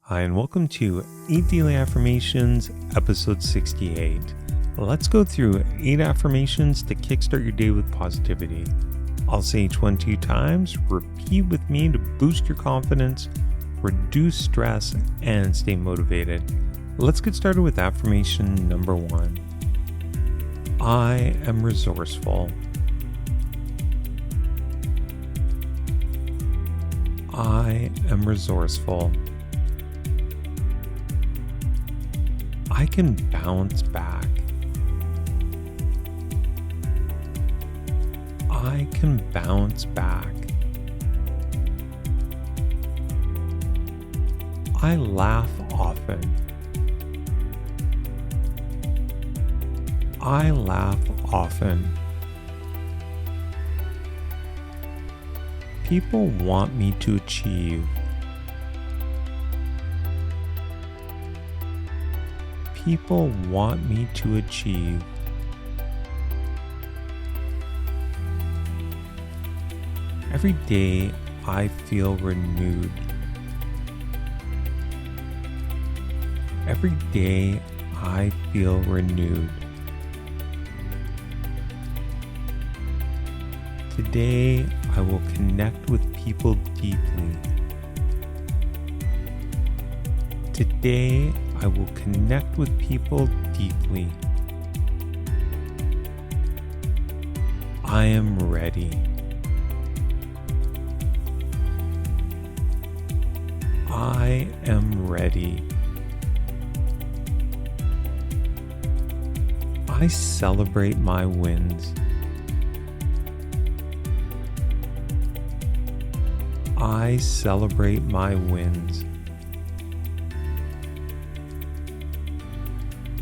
Hi, and welcome to 8 Daily Affirmations, episode 68. Let's go through 8 affirmations to kickstart your day with positivity. I'll say each one 2 times, repeat with me to boost your confidence, reduce stress, and stay motivated. Let's get started with affirmation number 1. I am resourceful. I am resourceful. I can bounce back. I can bounce back. I laugh often. I laugh often. People want me to achieve. People want me to achieve. Every day I feel renewed. Every day I feel renewed. Today I will connect with people deeply. Today I will connect with people deeply. I am ready. I am ready. I celebrate my wins. I celebrate my wins.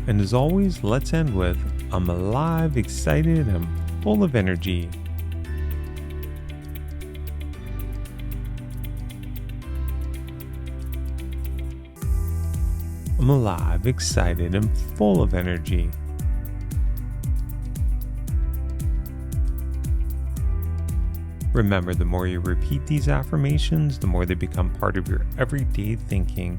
And as always, let's end with, I'm alive, excited, and full of energy. I'm alive, excited, and full of energy. Remember, the more you repeat these affirmations, the more they become part of your everyday thinking.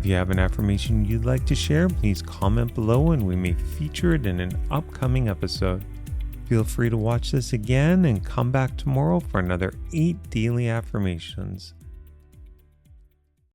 If you have an affirmation you'd like to share, please comment below and we may feature it in an upcoming episode. Feel free to watch this again and come back tomorrow for another 8 daily affirmations.